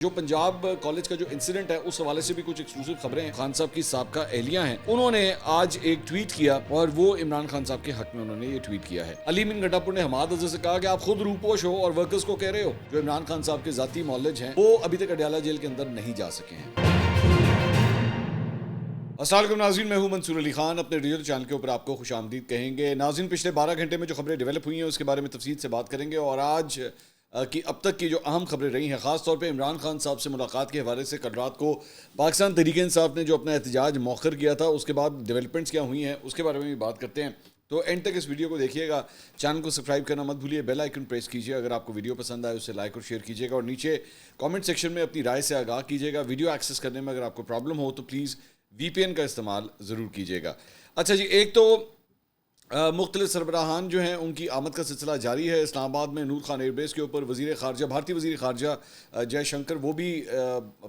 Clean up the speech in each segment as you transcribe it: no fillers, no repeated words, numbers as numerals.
جو پنجاب کالج کا جو انسیڈنٹ ہے اس حوالے سے بھی کچھ ایکسکلوسیو خبریں ہیں. خان صاحب کی سابقہ اہلیہ ہیں, انہوں نے آج ایک ٹویٹ کیا اور وہ عمران خان صاحب کے حق میں انہوں نے یہ ٹویٹ کیا ہے. علی امین گنڈا پور نے حماد اظہر سے کہا کہ آپ خود روپوش ہو اور ورکرز کو کہہ رہے ہو جو عمران خان صاحب کے ذاتی معالج ہیں وہ ابھی تک اڈیالہ جیل کے اندر نہیں جا سکے ہیں. السلام علیکم ناظرین, میں ہوں منصور علی خان. اپنے ریڈیو چینل کے اوپر آپ کو خوش آمدید کہیں گے. ناظرین, پچھلے 12 گھنٹے میں جو خبریں ڈیولپ ہوئی ہیں اس کے بارے میں تفصیل سے بات کریں گے اور آج کی اب تک کی جو اہم خبریں رہی ہیں, خاص طور پہ عمران خان صاحب سے ملاقات کے حوالے سے کل رات کو پاکستان تحریک انصاف نے جو اپنا احتجاج مؤخر کیا تھا اس کے بعد ڈیولپمنٹس کیا ہوئی ہیں اس کے بارے میں بھی بات کرتے ہیں. تو اینڈ تک اس ویڈیو کو دیکھیے گا. چینل کو سبسکرائب کرنا مت بھولیے, بیل آئیکن پریس کیجیے. اگر آپ کو ویڈیو پسند آئے اسے لائک اور شیئر کیجیے گا اور نیچے کامنٹ سیکشن میں اپنی رائے سے آگاہ کیجیے گا. ویڈیو ایکسیس کرنے میں اگر آپ کو پرابلم ہو تو پلیز VPN کا استعمال ضرور کیجیے گا. اچھا جی, ایک تو مختلف سربراہان جو ہیں ان کی آمد کا سلسلہ جاری ہے. اسلام آباد میں نور خان ایئر بیس کے اوپر وزیر خارجہ, بھارتی وزیر خارجہ جے شنکر وہ بھی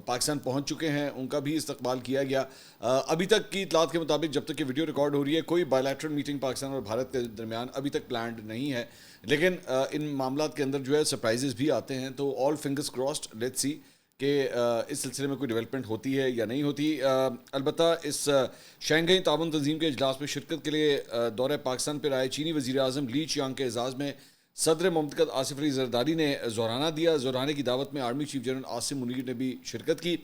پاکستان پہنچ چکے ہیں, ان کا بھی استقبال کیا گیا. ابھی تک کی اطلاعات کے مطابق جب تک کہ ویڈیو ریکارڈ ہو رہی ہے کوئی بائیلیٹرل میٹنگ پاکستان اور بھارت کے درمیان ابھی تک پلانڈ نہیں ہے, لیکن ان معاملات کے اندر جو ہے سرپرائزز بھی آتے ہیں. تو آل فنگرز کراسڈ, لیٹس سی کہ اس سلسلے میں کوئی ڈیولپمنٹ ہوتی ہے یا نہیں ہوتی. البتہ اس شنگھائی تعاون تنظیم کے اجلاس میں شرکت کے لیے دورہ پاکستان پر آئے چینی وزیر اعظم لی چیانگ کے اعزاز میں صدر مملکت آصف علی زرداری نے زہرانہ دیا. زہرانے کی دعوت میں army chief general Asim Munir نے بھی شرکت کی.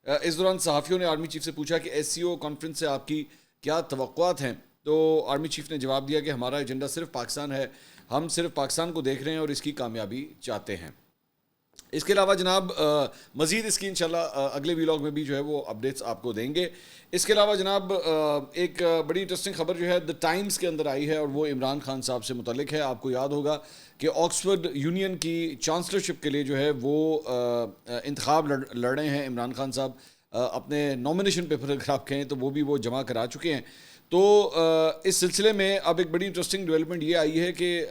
اس دوران صحافیوں نے آرمی چیف سے پوچھا کہ SCO کانفرنس سے آپ کی کیا توقعات ہیں, تو آرمی چیف نے جواب دیا کہ ہمارا ایجنڈا صرف پاکستان ہے, ہم صرف پاکستان کو دیکھ رہے ہیں اور اس کی کامیابی چاہتے ہیں. اس کے علاوہ جناب مزید اس کی انشاءاللہ اگلے ویلاگ میں بھی جو ہے وہ اپڈیٹس آپ کو دیں گے. اس کے علاوہ جناب ایک بڑی انٹرسٹنگ خبر جو ہے دا ٹائمز کے اندر آئی ہے اور وہ عمران خان صاحب سے متعلق ہے. آپ کو یاد ہوگا کہ آکسفورڈ یونین کی چانسلرشپ کے لیے جو ہے وہ انتخاب لڑ رہے ہیں عمران خان صاحب. اپنے نامینیشن پیپر اگر آپ کہیں تو وہ جمع کرا چکے ہیں. تو اس سلسلے میں اب ایک بڑی انٹرسٹنگ ڈیولپمنٹ یہ آئی ہے کہ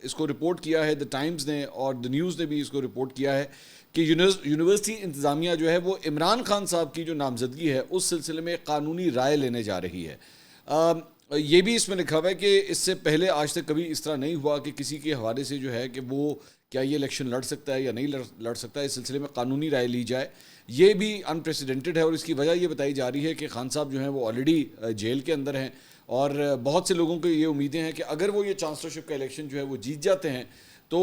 اس کو رپورٹ کیا ہے دا ٹائمز نے اور دا نیوز نے بھی اس کو رپورٹ کیا ہے کہ یونیورسٹی انتظامیہ جو ہے وہ عمران خان صاحب کی جو نامزدگی ہے اس سلسلے میں قانونی رائے لینے جا رہی ہے. یہ بھی اس میں لکھا ہوا ہے کہ اس سے پہلے آج تک کبھی اس طرح نہیں ہوا کہ کسی کے حوالے سے جو ہے کہ وہ کیا یہ الیکشن لڑ سکتا ہے یا نہیں لڑ سکتا ہے, اس سلسلے میں قانونی رائے لی جائے. یہ بھی انپریسیڈنٹڈ ہے اور اس کی وجہ یہ بتائی جا رہی ہے کہ خان صاحب جو ہیں وہ آلریڈی جیل کے اندر ہیں اور بہت سے لوگوں کو یہ امیدیں ہیں کہ اگر وہ یہ چانسلرشپ کا الیکشن جو ہے وہ جیت جاتے ہیں تو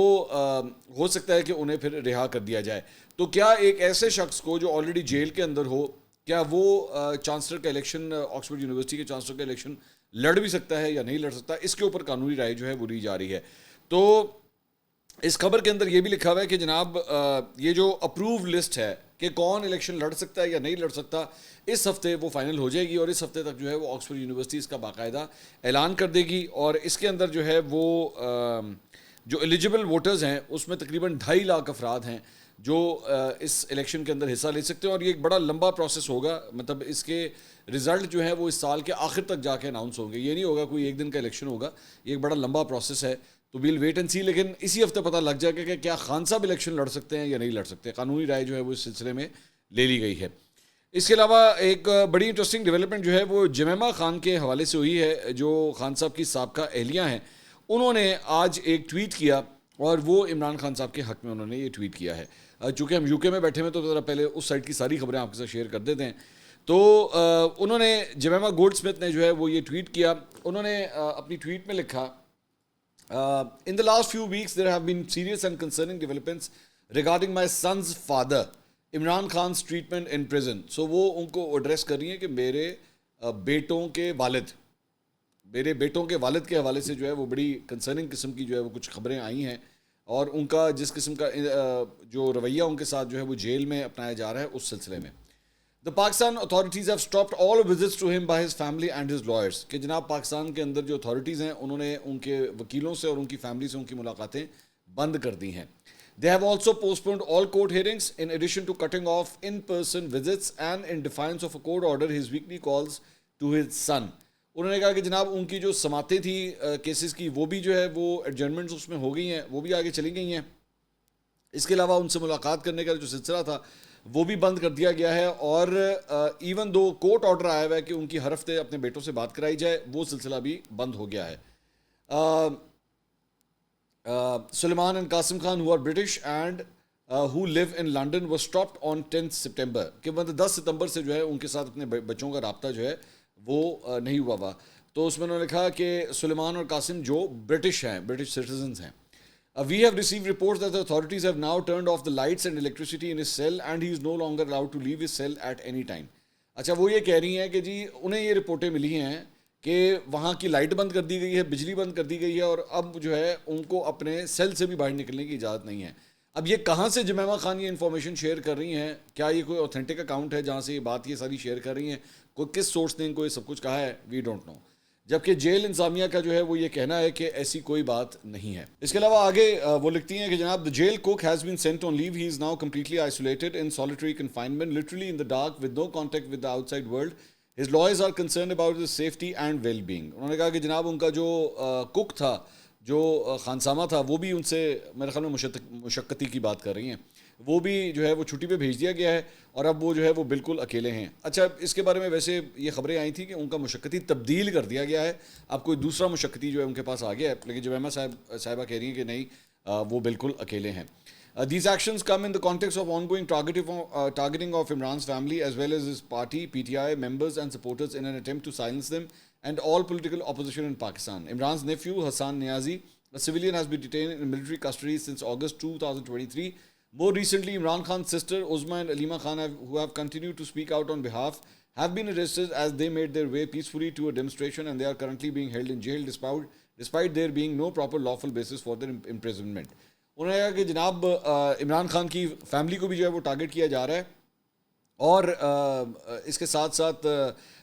ہو سکتا ہے کہ انہیں پھر رہا کر دیا جائے. تو کیا ایک ایسے شخص کو جو آلریڈی جیل کے اندر ہو, کیا وہ چانسلر کا الیکشن, آکسفورڈ یونیورسٹی کے چانسلر کا الیکشن لڑ بھی سکتا ہے یا نہیں لڑ سکتا, اس کے اوپر قانونی رائے جو ہے وہ لی جا رہی ہے. تو اس خبر کے اندر یہ بھی لکھا ہوا ہے کہ جناب یہ جو اپروو لسٹ ہے کہ کون الیکشن لڑ سکتا ہے یا نہیں لڑ سکتا, اس ہفتے وہ فائنل ہو جائے گی اور اس ہفتے تک جو ہے وہ آکسفورڈ یونیورسٹی اس کا باقاعدہ اعلان کر دے گی. اور اس کے اندر جو ہے وہ جو ایلیجبل ووٹرز ہیں اس میں تقریباً 2.5 لاکھ افراد ہیں جو اس الیکشن کے اندر حصہ لے سکتے ہیں اور یہ ایک بڑا لمبا پروسیس ہوگا. مطلب اس کے رزلٹ جو ہے وہ اس سال کے آخر تک جا کے اناؤنس ہوں گے, یہ نہیں ہوگا کوئی ایک دن کا الیکشن ہوگا, یہ ایک بڑا لمبا پروسیس ہے. تو ویل ویٹ اینڈ سی, لیکن اسی ہفتے پتہ لگ جائے گا کہ کیا خان صاحب الیکشن لڑ سکتے ہیں یا نہیں لڑ سکتے. قانونی رائے جو ہے وہ اس سلسلے میں لے لی گئی ہے. اس کے علاوہ ایک بڑی انٹرسٹنگ ڈیولپمنٹ جو ہے وہ جمیمہ خان کے حوالے سے ہوئی ہے, جو خان صاحب کی سابقہ اہلیہ ہیں. انہوں نے آج ایک ٹویٹ کیا اور وہ عمران خان صاحب کے حق میں انہوں نے یہ ٹویٹ کیا ہے. چونکہ ہم UK میں بیٹھے ہوئے تو ذرا پہلے اس سائڈ کی ساری خبریں آپ کے ساتھ شیئر کر دیتے ہیں. تو انہوں نے جمیمہ گولڈ سمتھ نے جو ہے وہ یہ ٹویٹ کیا. انہوں نے اپنی ٹویٹ میں لکھا in the last few weeks there have been serious and concerning developments regarding my son's father Imran Khan's treatment in prison. So وہ ان کو ایڈریس کر رہی ہیں کہ میرے بیٹوں کے والد کے حوالے سے جو ہے وہ بڑی کنسرننگ قسم کی جو ہے وہ کچھ خبریں آئی ہیں اور ان کا جس قسم کا جو رویہ ان کے ساتھ جو ہے وہ جیل میں اپنایا جا رہا ہے اس سلسلے میں. The Pakistan authorities have stopped all visits to him by his family and his lawyers. کہ جناب پاکستان کے اندر جو اتھارٹیز ہیں انہوں نے ان کے وکیلوں سے اور ان کی فیملی سے ان کی ملاقاتیں بند کر دی ہیں. They have also postponed all court hearings in addition to cutting off in-person visits and in defiance of a court order his weekly calls to his son. انہوں نے کہا کہ جناب ان کی جو سماعتیں تھیں کیسز کی وہ بھی جو ہے وہ ایڈجرنمنٹس اس میں ہو گئی ہیں, وہ بھی آگے چلی گئی ہیں. اس کے علاوہ ان سے ملاقات کرنے کا جو سلسلہ تھا وہ بھی بند کر دیا گیا ہے اور ایون دو کورٹ آرڈر آیا ہوا ہے کہ ان کی ہر ہفتے اپنے بیٹوں سے بات کرائی جائے, وہ سلسلہ بھی بند ہو گیا ہے. Suleiman and Qasim Khan, who are British and who live in London was stopped on 10th September کہ مطلب 10 ستمبر سے جو ہے ان کے ساتھ اپنے بچوں کا رابطہ جو ہے وہ نہیں ہوا ہوا. تو اس میں انہوں نے کہا کہ سلیمان اور قاسم جو برٹش ہیں, برٹش سٹیزنز ہیں. We have received reports that the authorities have now turned off the lights and electricity in his cell and he is no longer allowed to leave his cell at any time. اچھا وہ یہ کہہ رہی ہیں کہ جی انہیں یہ رپورٹیں ملی ہیں کہ وہاں کی لائٹ بند کر دی گئی ہے, بجلی بند کر دی گئی ہے, اور اب جو ہے ان کو اپنے سیل سے بھی باہر نکلنے کی اجازت نہیں ہے. اب یہ کہاں سے جمیمہ خان یہ انفارمیشن شیئر کر رہی ہیں؟ کیا یہ کوئی اوتھینٹک اکاؤنٹ ہے جہاں سے یہ بات یہ ساری شیئر کر رہی ہیں؟ کوئی کس سورس نے ان کو یہ سب کچھ کہا ہے؟ We don't know. جبکہ جیل انتظامیہ کا جو ہے وہ یہ کہنا ہے کہ ایسی کوئی بات نہیں ہے. اس کے علاوہ آگے وہ لکھتی ہیں کہ جناب the jail cook has been sent on leave. He is now completely isolated in solitary confinement, literally in the dark with no contact with the outside world. His lawyers are concerned about his safety and well-being. انہوں نے کہا کہ جناب ان کا جو kick تھا, جو خانسامہ تھا, وہ بھی ان سے میرے خیال میں مشقتی کی بات کر رہی ہیں, وہ بھی جو ہے وہ چھٹی پہ بھیج دیا گیا ہے اور اب وہ جو ہے وہ بالکل اکیلے ہیں. اچھا اس کے بارے میں ویسے یہ خبریں آئی تھیں کہ ان کا مشقتی تبدیل کر دیا گیا ہے, اب کوئی دوسرا مشقتی جو ہے ان کے پاس آ گیا ہے, لیکن جمیمہ صاحبہ کہہ رہی ہیں کہ نہیں, وہ بالکل اکیلے ہیں. These actions come in the context of ongoing targeting of Imran's family as well as his party, PTI, members and supporters in an attempt to silence them and all political opposition in Pakistan. Imran's nephew, Hassan Niazi, a civilian, has been detained in military custody since August 2023. More recently, Imran Khan's sister, Uzma and Alima Khan, who have continued to speak out on behalf, have been arrested as they made their way peacefully to a demonstration, and they are currently being held in jail despite there being no proper lawful basis for their imprisonment. انہوں نے کہا کہ جناب عمران خان کی family کو بھی جو ہے وہ ٹارگٹ کیا جا رہا ہے, اور اس کے ساتھ ساتھ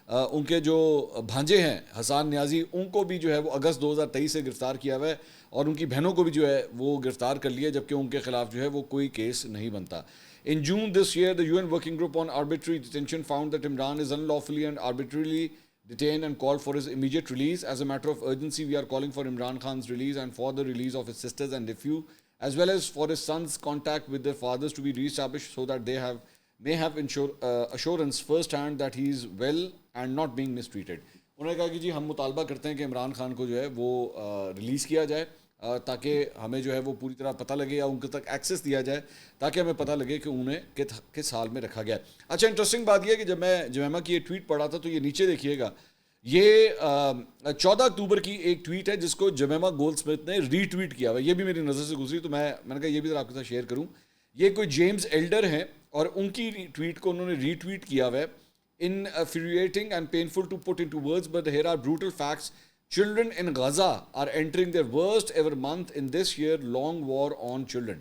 ان کے جو بھانجے ہیں حسان نیازی, ان کو بھی جو ہے وہ اگست 2023 سے گرفتار کیا ہوا ہے, اور ان کی بہنوں کو بھی جو ہے وہ گرفتار کر لیا, جبکہ ان کے خلاف جو ہے وہ کوئی کیس نہیں بنتا. In June this year, the UN Working Group on Arbitrary Detention found that Imran is unlawfully and arbitrarily detained and called for his immediate release. As a matter of urgency, we are calling for Imran Khan's release and for the release of his sisters and nephew, as well as for his sons' contact with their fathers to be re-established so that they may have assurance first hand that he is well and not being mistreated. انہوں نے کہا کہ جی ہم مطالبہ کرتے ہیں کہ عمران خان کو جو ہے وہ ریلیز کیا جائے, تاکہ ہمیں جو ہے وہ پوری طرح پتہ لگے, یا ان کے تک ایکسیس دیا جائے تاکہ ہمیں پتہ لگے کہ انہیں کس حال میں رکھا گیا ہے. اچھا انٹرسٹنگ بات یہ ہے کہ جب میں جمیمہ کی یہ ٹویٹ پڑھا تھا تو یہ نیچے دیکھیے گا, یہ 14 اکتوبر کی ایک ٹویٹ ہے جس کو جمیمہ گولڈ سمتھ نے ری ٹویٹ کیا ہوا ہے. یہ بھی میری نظر سے گزری تو میں نے کہا یہ بھی ذرا آپ کے ساتھ شیئر کروں. یہ کوئی جیمز ایلڈر ہیں اور ان کی ٹویٹ کو انہوں نے ری ٹویٹ کیا ہوا ہے. Infuriating and painful to put into words, but here are brutal facts. Children in Gaza are entering their worst ever month in this year-long war on children.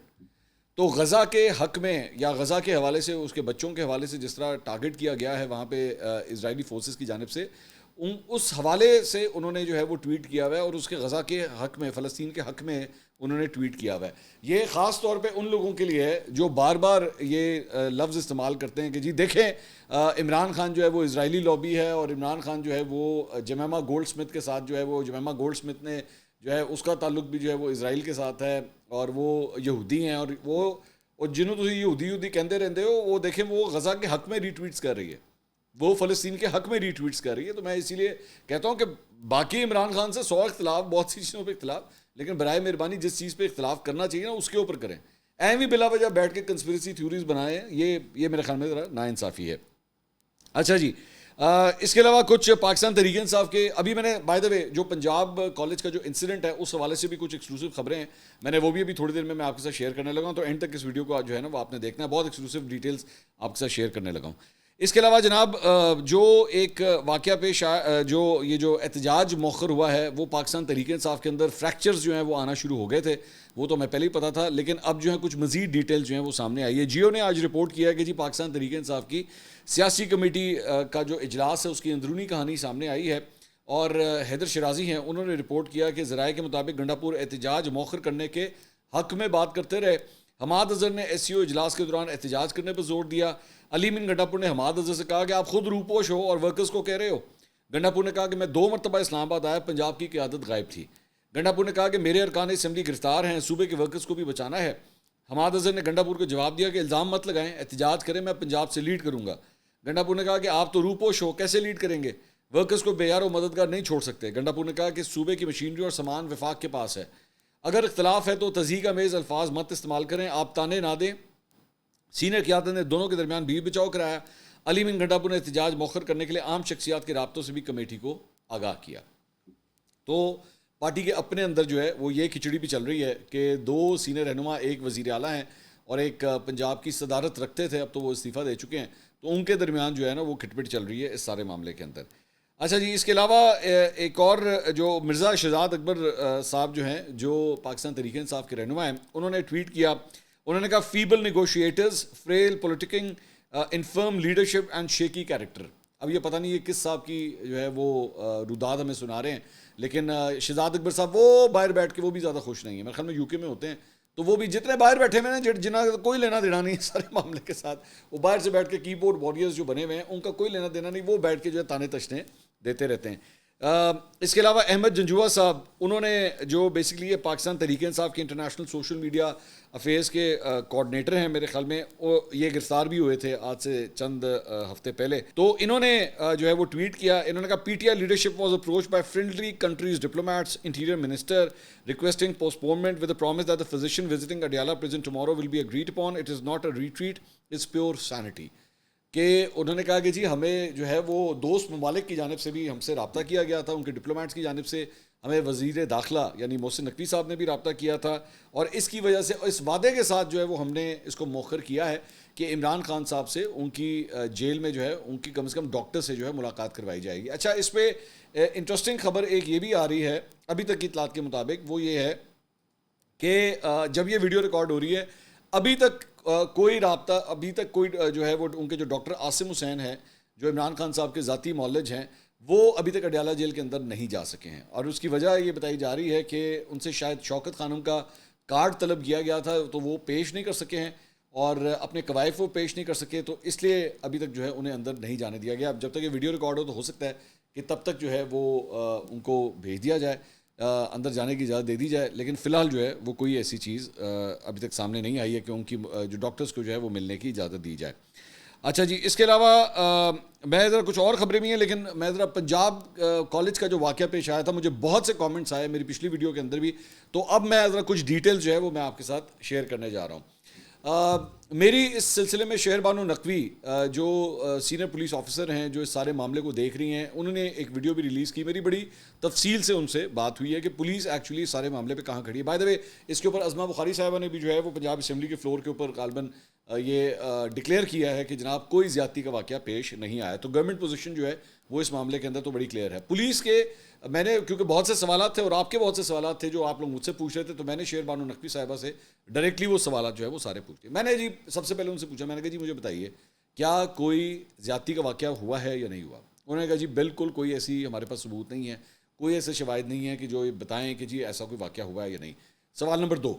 تو غزہ کے حق میں یا غزہ کے حوالے سے, اس کے بچوں کے حوالے سے جس طرح ٹارگٹ کیا گیا ہے وہاں پہ اسرائیلی فورسز کی جانب سے, اس حوالے سے انہوں نے جو ہے وہ ٹویٹ کیا ہوا ہے, اور اس کے غزہ کے حق میں, فلسطین کے حق میں انہوں نے ٹویٹ کیا ہوا ہے. یہ خاص طور پہ ان لوگوں کے لیے ہے جو بار بار یہ لفظ استعمال کرتے ہیں کہ جی دیکھیں عمران خان جو ہے وہ اسرائیلی لابی ہے, اور عمران خان جو ہے وہ جمیمہ گولڈ سمتھ کے ساتھ جو ہے وہ, جمیمہ گولڈ سمتھ نے جو ہے اس کا تعلق بھی جو ہے وہ اسرائیل کے ساتھ ہے, اور وہ یہودی ہیں, اور جنہوں تسی یہودی کہتے رہتے ہو, وہ دیکھیں وہ غزہ کے حق میں ری ٹویٹس کر رہی ہے, وہ فلسطین کے حق میں ری ٹویٹس کر رہی ہے. تو میں اسی لیے کہتا ہوں کہ باقی عمران خان سے 100 اختلاف, بہت سی چیزوں پہ اختلاف, لیکن برائے مہربانی جس چیز پہ اختلاف کرنا چاہیے نا اس کے اوپر کریں. بھی بلا وجہ بیٹھ کے کنسپریسی تھیوریز بنائیں, یہ میرے خیال میں ذرا ناانصافی ہے. اچھا جی, اس کے علاوہ کچھ پاکستان تحریک انصاف کے, ابھی میں نے بائی دا وے جو پنجاب کالج کا جو انسیڈنٹ ہے اس حوالے سے بھی کچھ ایکسکلوسیو خبریں ہیں, میں نے وہ بھی ابھی تھوڑی دیر میں آپ کے ساتھ شیئر کرنے لگا ہوں, تو اینڈ تک اس ویڈیو کو جو ہے نا وہ آپ نے دیکھنا ہے, بہت ایکسکلوسیو ڈیٹیلز آپ کے ساتھ شیئر کرنے لگا ہوں. اس کے علاوہ جناب جو ایک واقعہ پیش آیا, جو احتجاج مؤخر ہوا ہے, وہ پاکستان تحریک انصاف کے اندر فریکچرز جو ہیں وہ آنا شروع ہو گئے تھے, وہ تو میں پہلے ہی پتا تھا, لیکن اب جو ہے کچھ مزید ڈیٹیلز جو ہیں وہ سامنے آئی ہے. جیو نے آج رپورٹ کیا ہے کہ جی پاکستان تحریک انصاف کی سیاسی کمیٹی کا جو اجلاس ہے اس کی اندرونی کہانی سامنے آئی ہے, اور حیدر شرازی ہیں, انہوں نے رپورٹ کیا کہ ذرائع کے مطابق گنڈا پور احتجاج مؤخر کرنے کے حق میں بات کرتے رہے. حماد اظہر نے ایس سی او اجلاس کے دوران احتجاج کرنے پر زور دیا. علی من گنڈا پور نے حماد اظہر سے کہا کہ آپ خود روپوش ہو اور ورکرز کو کہہ رہے ہو. گنڈا پور نے کہا کہ میں 2 مرتبہ اسلام آباد آیا, پنجاب کی قیادت غائب تھی. گنڈا پور نے کہا کہ میرے ارکان اسمبلی گرفتار ہیں, صوبے کے ورکرز کو بھی بچانا ہے. حماد اظہر نے گنڈا پور کو جواب دیا کہ الزام مت لگائیں, احتجاج کریں, میں پنجاب سے لیڈ کروں گا. گنڈا پور نے کہا کہ آپ تو روپوش ہو, کیسے لیڈ کریں گے, ورکرز کو بے یار و مددگار نہیں چھوڑ سکتے. گنڈا پور نے کہا کہ صوبے کی مشینری اور سامان وفاق کے پاس ہے, اگر اختلاف ہے تو تضحیک آمیز الفاظ مت استعمال کریں, آپ تانے نہ دیں, سینئر قیادت نے دونوں کے درمیان بیوی بچاؤ کرایا. علی امین گھنٹاپور نے احتجاج مؤخر کرنے کے لیے عام شخصیات کے رابطوں سے بھی کمیٹی کو آگاہ کیا. تو پارٹی کے اپنے اندر جو ہے وہ یہ کھچڑی بھی چل رہی ہے کہ دو سینئر رہنما، ایک وزیر اعلیٰ ہیں اور ایک پنجاب کی صدارت رکھتے تھے، اب تو وہ استعفیٰ دے چکے ہیں، تو ان کے درمیان جو ہے نا وہ کھٹ پٹ چل رہی ہے اس سارے معاملے کے اندر. اچھا جی، اس کے علاوہ ایک اور جو مرزا شہزاد اکبر صاحب جو ہیں، جو پاکستان تحریک انصاف کے رہنما ہیں، انہوں نے ٹویٹ کیا. انہوں نے کہا feeble negotiators, frail politicking, infirm leadership and shaky character. اب یہ پتہ نہیں یہ کس صاحب کی جو ہے وہ روداد ہمیں سنا رہے ہیں، لیکن شہزاد اکبر صاحب وہ باہر بیٹھ کے وہ بھی زیادہ خوش نہیں ہیں. میرے خیال میں یو کے میں ہوتے ہیں، تو وہ بھی جتنے باہر بیٹھے ہوئے ہیں جنہوں کا کوئی لینا دینا نہیں سارے معاملے کے ساتھ، وہ باہر سے بیٹھ کے کی بورڈ وارئرز جو بنے ہوئے ہیں ان کا کوئی لینا دینا نہیں، وہ بیٹھ کے جو ہے تانے تشنے دیتے رہتے ہیں. اس کے علاوہ احمد جنجوعہ صاحب، انہوں نے جو بیسکلی یہ پاکستان تحریک انصاف کے انٹرنیشنل سوشل میڈیا افیئرس کے کوآرڈینیٹر ہیں میرے خیال میں، یہ گرفتار بھی ہوئے تھے آج سے چند ہفتے پہلے. تو انہوں نے جو ہے وہ ٹویٹ کیا. انہوں نے کہا P T I leadership was approach by friendly countries diplomats, interior minister requesting postponement with promise that the physician visiting Adiala prison tomorrow will be agreed upon. It is not a retreat, it's pure sanity. کہ انہوں نے کہا کہ جی ہمیں جو ہے وہ دوست ممالک کی جانب سے بھی ہم سے رابطہ کیا گیا تھا، ان کے ڈپلومیٹس کی جانب سے ہمیں وزیر داخلہ یعنی محسن نقوی صاحب نے بھی رابطہ کیا تھا، اور اس کی وجہ سے اس وعدے کے ساتھ جو ہے وہ ہم نے اس کو مؤخر کیا ہے کہ عمران خان صاحب سے ان کی جیل میں جو ہے ان کی کم سے کم ڈاکٹر سے جو ہے ملاقات کروائی جائے گی. اچھا، اس پہ انٹرسٹنگ خبر ایک یہ بھی آ رہی ہے ابھی تک کی اطلاعات کے مطابق، وہ یہ ہے کہ جب یہ ویڈیو ریکارڈ ہو رہی ہے ابھی تک کوئی رابطہ، ابھی تک کوئی جو ہے وہ ان کے جو ڈاکٹر عاصم حسین ہیں جو عمران خان صاحب کے ذاتی معالج ہیں، وہ ابھی تک اڈیالہ جیل کے اندر نہیں جا سکے ہیں. اور اس کی وجہ یہ بتائی جا رہی ہے کہ ان سے شاید شوکت خانم کا کارڈ طلب کیا گیا تھا تو وہ پیش نہیں کر سکے ہیں، اور اپنے قوائف وہ پیش نہیں کر سکے، تو اس لیے ابھی تک جو ہے انہیں اندر نہیں جانے دیا گیا. اب جب تک یہ ویڈیو ریکارڈ ہو تو ہو سکتا ہے کہ تب تک جو ہے وہ ان کو بھیج دیا جائے، اندر جانے کی اجازت دے دی جائے، لیکن فی الحال جو ہے وہ کوئی ایسی چیز ابھی تک سامنے نہیں آئی ہے کہ ان کی جو ڈاکٹرز کو جو ہے وہ ملنے کی اجازت دی جائے. اچھا جی، اس کے علاوہ میں ذرا کچھ اور خبریں بھی ہیں، لیکن میں ذرا پنجاب کالج کا جو واقعہ پیش آیا تھا، مجھے بہت سے کامنٹس آئے میری پچھلی ویڈیو کے اندر بھی، تو اب میں ذرا کچھ ڈیٹیل جو ہے وہ میں آپ کے ساتھ شیئر کرنے جا رہا ہوں. میری اس سلسلے میں شہر بانو نقوی جو سینئر پولیس آفیسر ہیں جو اس سارے معاملے کو دیکھ رہی ہیں، انہوں نے ایک ویڈیو بھی ریلیز کی. میری بڑی تفصیل سے ان سے بات ہوئی ہے کہ پولیس ایکچولی سارے معاملے پہ کہاں کھڑی ہے. بائی دا وے، اس کے اوپر عظمہ بخاری صاحبہ نے بھی جو ہے وہ پنجاب اسمبلی کے فلور کے اوپر غالباً یہ ڈکلیئر کیا ہے کہ جناب کوئی زیادتی کا واقعہ پیش نہیں آیا. تو گورنمنٹ پوزیشن جو ہے وہ اس معاملے کے اندر تو بڑی کلیئر ہے. پولیس کے میں نے کیونکہ بہت سے سوالات تھے اور آپ کے بہت سے سوالات تھے جو آپ لوگ مجھ سے پوچھ رہے تھے، تو میں نے شہر بانو نقوی صاحبہ سے ڈائریکٹلی وہ سوالات جو ہے وہ سارے پوچھ لیے. میں نے جی سب سے پہلے ان سے پوچھا، میں نے کہا جی مجھے بتائیے کیا کوئی زیادتی کا واقعہ ہوا ہے یا نہیں ہوا. انہوں نے کہا جی بالکل کوئی ایسی ہمارے پاس ثبوت نہیں ہے، کوئی ایسے شواہد نہیں ہیں کہ جو بتائیں کہ جی ایسا کوئی واقعہ ہوا ہے یا نہیں. سوال نمبر 2،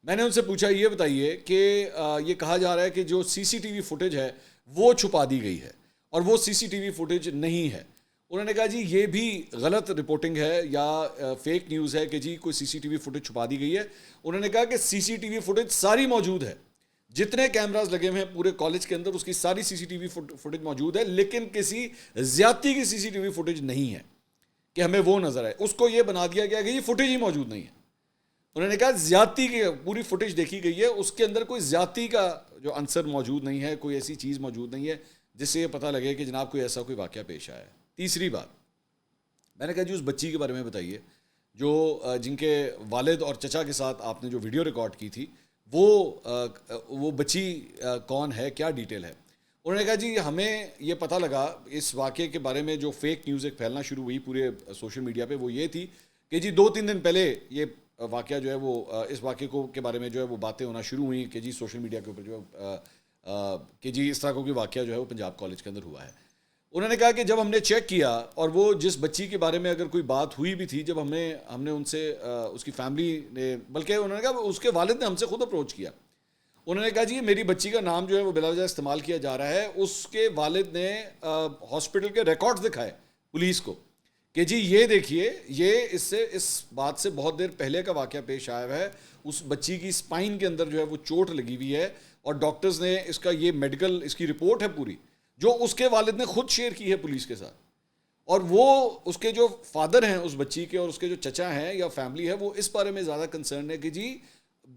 میں نے ان سے پوچھا یہ بتائیے کہ یہ کہا جا رہا ہے کہ جو سی سی ٹی وی فوٹیج ہے وہ چھپا دی گئی ہے اور وہ سی سی ٹی وی فوٹیج نہیں ہے. انہوں نے کہا جی یہ بھی غلط رپورٹنگ ہے یا فیک نیوز ہے کہ جی کوئی سی سی ٹی وی فوٹیج چھپا دی گئی ہے. انہوں نے کہا کہ سی سی ٹی وی فوٹیج ساری موجود ہے، جتنے کیمراز لگے ہوئے ہیں پورے کالج کے اندر اس کی ساری سی سی ٹی وی فوٹیج موجود ہے، لیکن کسی زیادتی کی سی سی ٹی وی فوٹیج نہیں ہے کہ ہمیں وہ نظر آئے. اس کو یہ بنا دیا گیا کہ یہ فوٹیج ہی موجود نہیں ہے. انہوں نے کہا زیادتی کی پوری فوٹیج دیکھی گئی ہے، اس کے اندر کوئی زیادتی کا جو عنصر موجود نہیں ہے، کوئی ایسی چیز موجود نہیں ہے جس سے یہ پتہ لگے کہ جناب کوئی ایسا کوئی واقعہ پیش آیا ہے. تیسری بات، میں نے کہا جی اس بچی کے بارے میں بتائیے جو جن کے والد اور چچا کے ساتھ آپ نے جو ویڈیو ریکارڈ کی تھی، وہ بچی کون ہے، کیا ڈیٹیل ہے. انہوں نے کہا جی ہمیں یہ پتہ لگا اس واقعے کے بارے میں جو فیک نیوز ایک پھیلنا شروع ہوئی پورے سوشل میڈیا پہ، وہ یہ تھی کہ جی 2-3 دن پہلے یہ واقعہ جو ہے وہ اس واقعے کے بارے میں جو ہے وہ باتیں ہونا شروع ہوئیں کہ جی سوشل میڈیا کے اوپر جو کہ جی اس طرح کا کوئی واقعہ جو ہے وہ پنجاب کالج کے اندر ہوا ہے. انہوں نے کہا کہ جب ہم نے چیک کیا اور وہ جس بچی کے بارے میں اگر کوئی بات ہوئی بھی تھی، جب ہم نے ان سے اس کی فیملی نے، بلکہ انہوں نے کہا اس کے والد نے ہم سے خود اپروچ کیا. انہوں نے کہا جی میری بچی کا نام جو ہے وہ بلا وجہ استعمال کیا جا رہا ہے. اس کے والد نے ہاسپٹل کے ریکارڈز دکھائے پولیس کو کہ جی یہ دیکھیے یہ اس بات سے بہت دیر پہلے کا واقعہ پیش آیا ہے. اس بچی کی اسپائن کے اندر جو ہے وہ چوٹ لگی ہوئی ہے اور ڈاکٹرز نے اس کا یہ میڈیکل اس کی رپورٹ ہے پوری جو اس کے والد نے خود شیئر کی ہے پولیس کے ساتھ. اور وہ اس کے جو فادر ہیں اس بچی کے اور اس کے جو چچا ہیں یا فیملی ہے وہ اس بارے میں زیادہ کنسرن ہے کہ جی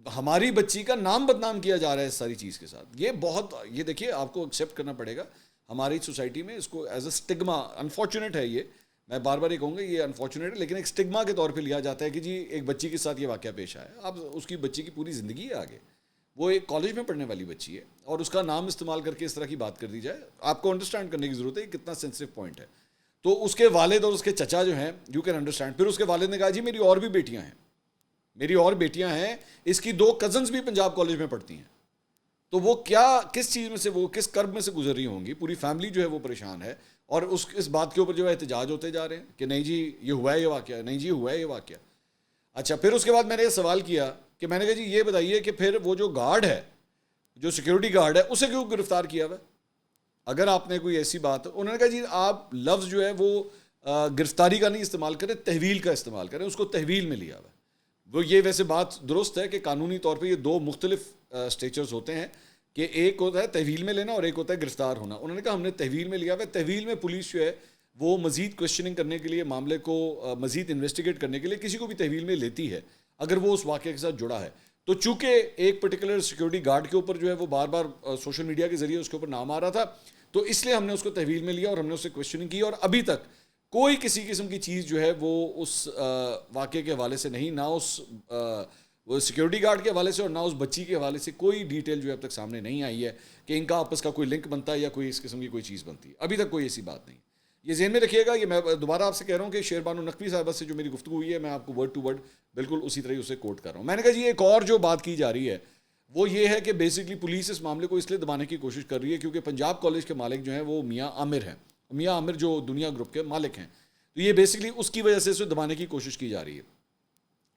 ہماری بچی کا نام بدنام کیا جا رہا ہے اس ساری چیز کے ساتھ. یہ بہت, یہ دیکھیے آپ کو ایکسیپٹ کرنا پڑے گا ہماری سوسائٹی میں اس کو ایز اے اسٹگما, انفارچونیٹ ہے یہ, میں بار بار یہ کہوں گا یہ انفارچونیٹ ہے, لیکن ایک اسٹگما کے طور پہ لیا جاتا ہے کہ جی ایک بچی کے ساتھ یہ واقعہ پیش آیا. اب اس کی بچی کی پوری زندگی ہے آگے, وہ ایک کالج میں پڑھنے والی بچی ہے اور اس کا نام استعمال کر کے اس طرح کی بات کر دی جائے, آپ کو انڈرسٹینڈ کرنے کی ضرورت ہے کتنا سینسٹیو پوائنٹ ہے. تو اس کے والد اور اس کے چچا جو ہیں, یو کین انڈرسٹینڈ. پھر اس کے والد نے کہا جی میری اور بھی بیٹیاں ہیں, میری اور بیٹیاں ہیں, اس کی 2 کزنز بھی پنجاب کالج میں پڑھتی ہیں. تو وہ کیا, کس چیز میں سے, وہ کس کرب میں سے گزر رہی ہوں گی, پوری فیملی جو ہے وہ پریشان ہے. اور اس بات کے اوپر جو ہے احتجاج ہوتے جا رہے ہیں کہ نہیں جی یہ ہوا ہے یہ واقعہ, نہیں جی ہوا ہے یہ واقعہ. اچھا, پھر اس کے بعد میں نے یہ سوال کیا کہ میں نے کہا جی یہ بتائیے کہ پھر وہ جو گارڈ ہے, جو سیکیورٹی گارڈ ہے, اسے کیوں گرفتار کیا ہوا ہے اگر آپ نے کوئی ایسی بات. انہوں نے کہا جی آپ لفظ جو ہے وہ گرفتاری کا نہیں استعمال کریں, تحویل کا استعمال کریں, اس کو تحویل میں لیا ہوا ہے. وہ یہ ویسے بات درست ہے کہ قانونی طور پہ یہ 2 مختلف اسٹیچرز ہوتے ہیں کہ ایک ہوتا ہے تحویل میں لینا اور ایک ہوتا ہے گرفتار ہونا. انہوں نے کہا ہم نے تحویل میں لیا ہوا ہے. تحویل میں پولیس جو ہے وہ مزید کوشچننگ کرنے کے لیے, معاملے کو مزید انویسٹیگیٹ کرنے کے لیے کسی کو بھی تحویل میں لیتی ہے اگر وہ اس واقعے کے ساتھ جڑا ہے. تو چونکہ ایک پرٹیکولر سیکیورٹی گارڈ کے اوپر جو ہے وہ بار بار سوشل میڈیا کے ذریعے اس کے اوپر نام آ رہا تھا, تو اس لیے ہم نے اس کو تحویل میں لیا اور ہم نے اس سے کوشچننگ کی. اور ابھی تک کوئی کسی قسم کی چیز جو ہے وہ اس واقعے کے حوالے سے نہیں, نہ اس وہ سیکیورٹی گارڈ کے حوالے سے اور نہ اس بچی کے حوالے سے کوئی ڈیٹیل جو ہے اب تک سامنے نہیں آئی ہے کہ ان کا آپس کا کوئی لنک بنتا ہے یا کوئی اس قسم کی کوئی چیز بنتی ہے. ابھی تک کوئی ایسی بات نہیں. یہ ذہن میں رکھیے گا. یہ میں دوبارہ آپ سے کہہ رہا ہوں کہ شیر بانو نقوی صاحبہ سے جو میری گفتگو ہوئی ہے, میں آپ کو ورڈ ٹو ورڈ بالکل اسی طرح اسے کوٹ کر رہا ہوں. میں نے کہا جی ایک اور جو بات کی جا رہی ہے وہ یہ ہے کہ بیسکلی پولیس اس معاملے کو اس لیے دبانے کی کوشش کر رہی ہے کیونکہ پنجاب کالج کے مالک جو ہیں وہ میاں عامر ہیں, میاں عامر جو دنیا گروپ کے مالک ہیں, تو یہ بیسکلی اس کی وجہ سے اسے دبانے کی کوشش کی جا رہی ہے.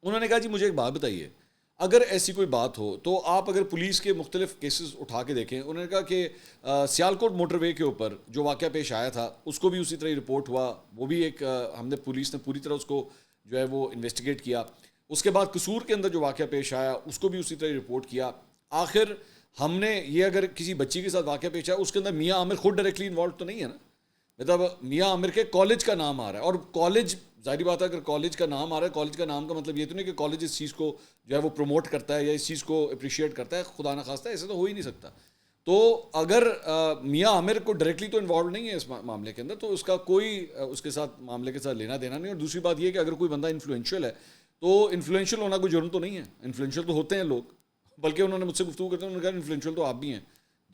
انہوں نے کہا جی مجھے ایک بات بتائیے, اگر ایسی کوئی بات ہو تو آپ اگر پولیس کے مختلف کیسز اٹھا کے دیکھیں. انہوں نے کہا کہ سیالکوٹ موٹر وے کے اوپر جو واقعہ پیش آیا تھا اس کو بھی اسی طرح رپورٹ ہوا, وہ بھی ایک ہم نے پولیس نے پوری طرح اس کو جو ہے وہ انویسٹیگیٹ کیا. اس کے بعد قصور کے اندر جو واقعہ پیش آیا اس کو بھی اسی طرح رپورٹ کیا. آخر ہم نے یہ, اگر کسی بچی کے ساتھ واقعہ پیش آیا اس کے اندر میاں عامر خود ڈائریکٹلی انوالو تو نہیں ہے نا, مطلب میاں عامر کے کالج کا نام آ رہا ہے. اور کالج, ظاہری بات ہے اگر کالج کا نام آ رہا ہے, کالج کا نام کا مطلب یہ تو نہیں کہ کالج اس چیز کو جو ہے وہ پروموٹ کرتا ہے یا اس چیز کو اپریشیٹ کرتا ہے, خدا نخواستہ ایسے تو ہو ہی نہیں سکتا. تو اگر میاں عامر کو ڈائریکٹلی تو انوالو نہیں ہے اس معاملے کے اندر, تو اس کا کوئی اس کے ساتھ معاملے کے ساتھ لینا دینا نہیں. اور دوسری بات یہ کہ اگر کوئی بندہ انفلوئنشیل ہے تو انفلوئنشیل ہونا کوئی جرم تو نہیں ہے, انفلوئنشیل تو ہوتے ہیں لوگ, بلکہ انہوں نے مجھ سے گفتگو کرتے ہیں, انہوں نے کہا انفلوئنشیل تو آپ بھی ہیں.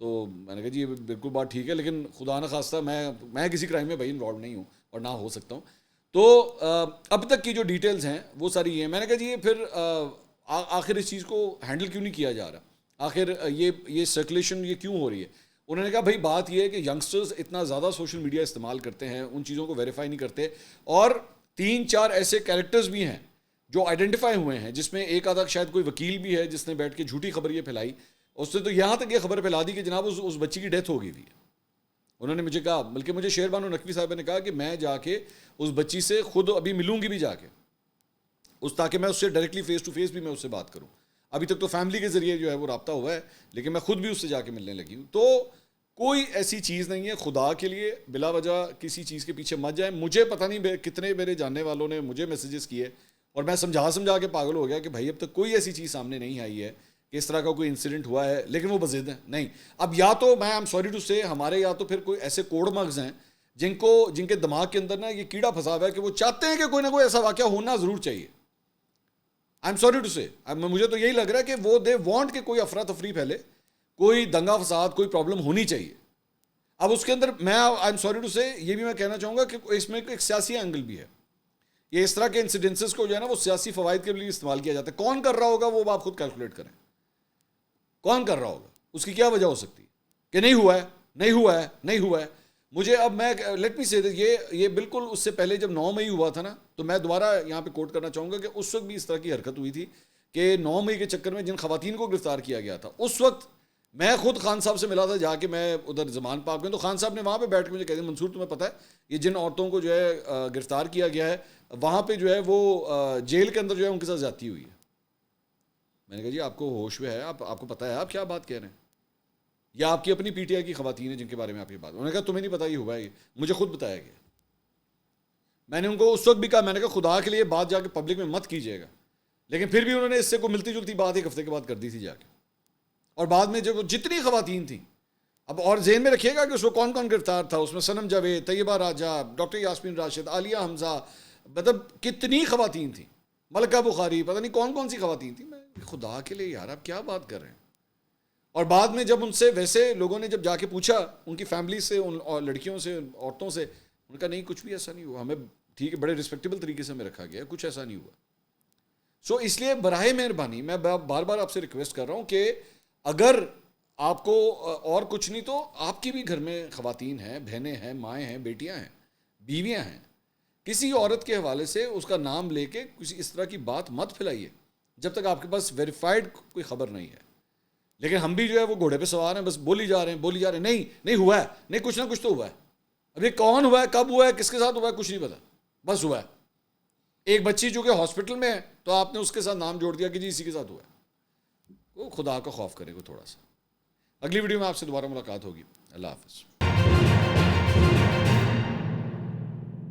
تو میں نے کہا جی یہ بالکل بات ٹھیک ہے, لیکن خدا نخواستہ میں کسی کرائم میں بھائی انوالو نہیں ہوں اور نہ ہو سکتا ہوں. تو اب تک کی جو ڈیٹیلز ہیں وہ ساری یہ ہیں. میں نے کہا جی یہ پھر آخر اس چیز کو ہینڈل کیوں نہیں کیا جا رہا, آخر یہ سرکولیشن یہ کیوں ہو رہی ہے. انہوں نے کہا بھائی بات یہ ہے کہ ینگسٹرز اتنا زیادہ سوشل میڈیا استعمال کرتے ہیں, ان چیزوں کو ویریفائی نہیں کرتے, اور 3-4 ایسے کیریکٹرز بھی ہیں جو آئیڈینٹیفائی ہوئے ہیں, جس میں ایک آدھا شاید کوئی وکیل بھی ہے جس نے بیٹھ کے جھوٹی خبر یہ پھیلائی. اس نے تو یہاں تک یہ خبر پھیلا دی کہ جناب اس بچی کی ڈیتھ ہو گئی تھی. انہوں نے مجھے کہا, بلکہ مجھے شیر بانو نقوی صاحبہ نے کہا کہ میں جا کے اس بچی سے خود ابھی ملوں گی بھی جا کے, تاکہ میں اس سے ڈائریکٹلی فیس ٹو فیس بھی میں اس سے بات کروں. ابھی تک تو فیملی کے ذریعے جو ہے وہ رابطہ ہوا ہے, لیکن میں خود بھی اس سے جا کے ملنے لگی ہوں. تو کوئی ایسی چیز نہیں ہے, خدا کے لیے بلا وجہ کسی چیز کے پیچھے مت جائیں. مجھے پتہ نہیں کتنے میرے جاننے والوں نے مجھے میسیجز کیے اور میں سمجھا کے پاگل ہو گیا کہ بھائی اب تک کوئی ایسی چیز سامنے نہیں آئی ہے کہ اس طرح کا کوئی انسیڈنٹ ہوا ہے, لیکن وہ بضد ہیں. نہیں, اب یا تو میں ایم سوری ٹو سے ہمارے یا تو پھر کوئی ایسے کوڑ مغز ہیں جن کے دماغ کے اندر نا یہ کیڑا پھنسا ہوا ہے کہ وہ چاہتے ہیں کہ کوئی نہ کوئی ایسا واقعہ ہونا ضرور چاہیے. آئی ایم سوری ٹو سے, مجھے تو یہی لگ رہا ہے کہ وہ دے وانٹ کہ کوئی افراتفری پھیلے, کوئی دنگا فساد, کوئی پرابلم ہونی چاہیے. اب اس کے اندر میں آئی ایم سوری ٹو سے یہ بھی میں کہنا چاہوں گا کہ اس میں ایک سیاسی اینگل بھی ہے. یہ اس طرح کے انسیڈنسز کو جو ہے نا وہ سیاسی فوائد کے لیے استعمال کیا جاتا ہے. کون کر رہا ہوگا وہ آپ خود کیلکولیٹ کریں, کون کر رہا ہوگا, اس کی کیا وجہ ہو سکتی ہے کہ نہیں ہوا ہے, نہیں ہوا ہے, نہیں ہوا ہے. مجھے اب میں لیٹ می سے یہ بالکل اس سے پہلے جب 9 مئی ہوا تھا نا, تو میں دوبارہ یہاں پہ کوٹ کرنا چاہوں گا کہ اس وقت بھی اس طرح کی حرکت ہوئی تھی کہ 9 مئی کے چکر میں جن خواتین کو گرفتار کیا گیا تھا, اس وقت میں خود خان صاحب سے ملا تھا جا کے, میں ادھر زمان پاک میں, تو خان صاحب نے وہاں پہ بیٹھ کے مجھے کہہ دیا منصور تمہیں پتہ ہے یہ جن عورتوں کو جو ہے گرفتار کیا گیا ہے وہاں پہ جو ہے وہ جیل کے اندر جو ہے ان کے ساتھ زیادتی ہوئی ہے. میں نے کہا جی آپ کو ہوش میں ہے, آپ کو پتہ ہے آپ کیا بات کہہ رہے ہیں, یا آپ کی اپنی پی ٹی آئی کی خواتین ہیں جن کے بارے میں آپ یہ بات. انہوں نے کہا تمہیں نہیں پتا یہ ہوا ہے, یہ مجھے خود بتایا گیا. میں نے ان کو اس وقت بھی کہا, میں نے کہا خدا کے لیے بات جا کے پبلک میں مت کیجیے گا, لیکن پھر بھی انہوں نے اس سے کوئی ملتی جلتی بات ایک ہفتے کے بعد کر دی تھی جا کے. اور بعد میں جب وہ جتنی خواتین تھیں, اب اور ذہن میں رکھیے گا کہ اس کو کون کون گرفتار تھا, اس میں صنم جاوید, طیبہ راجہ, ڈاکٹر یاسمین راشد, عالیہ حمزہ, مطلب کتنی خواتین تھیں, ملکہ بخاری, پتہ نہیں کون کون سی خواتین تھیں. میں خدا کے لیے یار آپ کیا بات کر رہے ہیں. اور بعد میں جب ان سے ویسے لوگوں نے جب جا کے پوچھا ان کی فیملی سے, ان لڑکیوں سے, عورتوں سے, ان کا نہیں کچھ بھی ایسا نہیں ہوا, ہمیں ٹھیک ہے بڑے رسپیکٹیبل طریقے سے ہمیں رکھا گیا, کچھ ایسا نہیں ہوا. سو اس لیے براہ مہربانی میں بار بار آپ سے ریکویسٹ کر رہا ہوں کہ اگر آپ کو اور کچھ نہیں تو آپ کی بھی گھر میں خواتین ہیں, بہنیں ہیں, مائیں ہیں, بیٹیاں ہیں, بیویاں ہیں, کسی عورت کے حوالے سے اس کا نام لے کے کسی اس طرح کی بات مت پھیلائیے جب تک آپ کے پاس ویریفائڈ کوئی خبر نہیں ہے. لیکن ہم بھی جو ہے وہ گھوڑے پہ سوار ہیں, بس بولی جا رہے ہیں, نہیں ہوا ہے, نہیں کچھ نہ کچھ تو ہوا ہے. اب یہ کون ہوا ہے, کب ہوا ہے, کس کے ساتھ ہوا ہے, کچھ نہیں پتا, بس ہوا ہے. ایک بچی جو کہ ہاسپٹل میں ہے تو آپ نے اس کے ساتھ نام جوڑ دیا کہ جی اسی کے ساتھ ہوا ہے. وہ خدا کا خوف کرے گا تھوڑا سا. اگلی ویڈیو میں آپ سے دوبارہ ملاقات ہوگی. اللہ حافظ.